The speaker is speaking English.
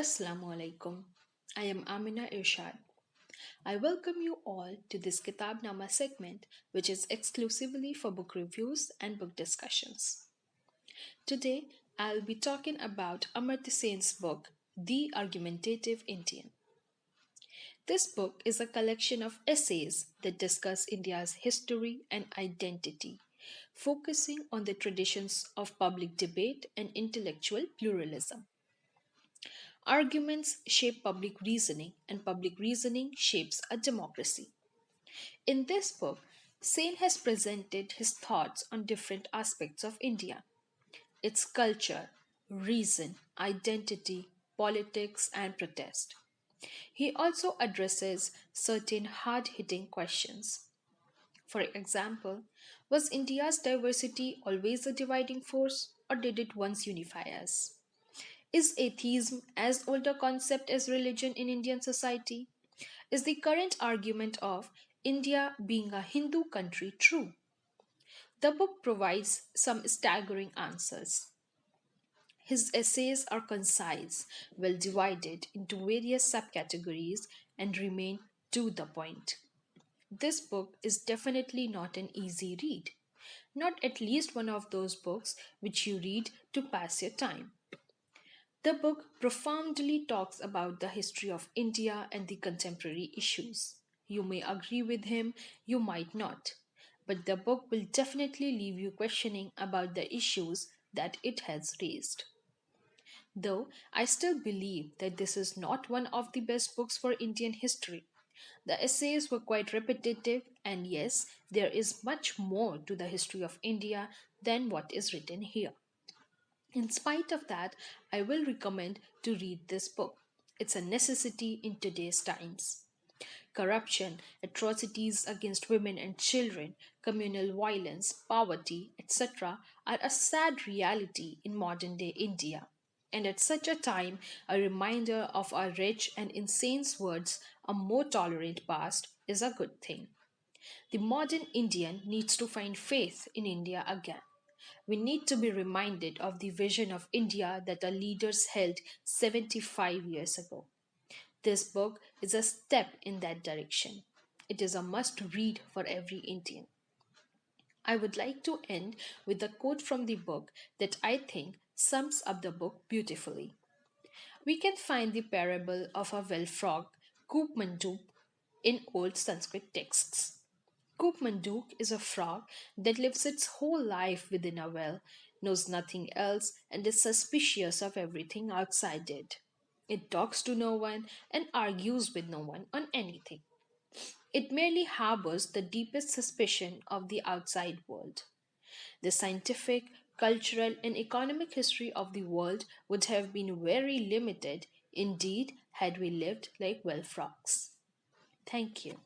Assalamu alaikum. I am Amina Irshad. I welcome you all to this Kitaabnama segment, which is exclusively for book reviews and book discussions. Today, I'll be talking about Amartya Sen's book, The Argumentative Indian. This book is a collection of essays that discuss India's history and identity, focusing on the traditions of public debate and intellectual pluralism. Arguments shape public reasoning, and public reasoning shapes a democracy. In this book, Sen has presented his thoughts on different aspects of India, its culture, reason, identity, politics, and protest. He also addresses certain hard hitting questions. For example, was India's diversity always a dividing force, or did it once unify us? Is atheism as old a concept as religion in Indian society? Is the current argument of India being a Hindu country true? The book provides some staggering answers. His essays are concise, well divided into various subcategories, and remain to the point. This book is definitely not an easy read, not at least one of those books which you read to pass your time. The book profoundly talks about the history of India and the contemporary issues. You may agree with him, you might not, but the book will definitely leave you questioning about the issues that it has raised. Though I still believe that this is not one of the best books for Indian history. The essays were quite repetitive, and yes, there is much more to the history of India than what is written here. In spite of that, I will recommend to read this book. It's a necessity in today's times. Corruption, atrocities against women and children, communal violence, poverty, etc., are a sad reality in modern day India. And at such a time, a reminder of our rich and insane words, a more tolerant past, is a good thing. The modern Indian needs to find faith in India again. We need to be reminded of the vision of India that our leaders held 75 years ago. This book is a step in that direction. It is a must read for every Indian. I would like to end with a quote from the book that I think sums up the book beautifully. We can find the parable of a well-frog, Koop in old Sanskrit texts. Koop is a frog that lives its whole life within a well, knows nothing else, and is suspicious of everything outside it. It talks to no one and argues with no one on anything. It merely harbors the deepest suspicion of the outside world. The scientific, cultural, and economic history of the world would have been very limited indeed had we lived like well frogs. Thank you.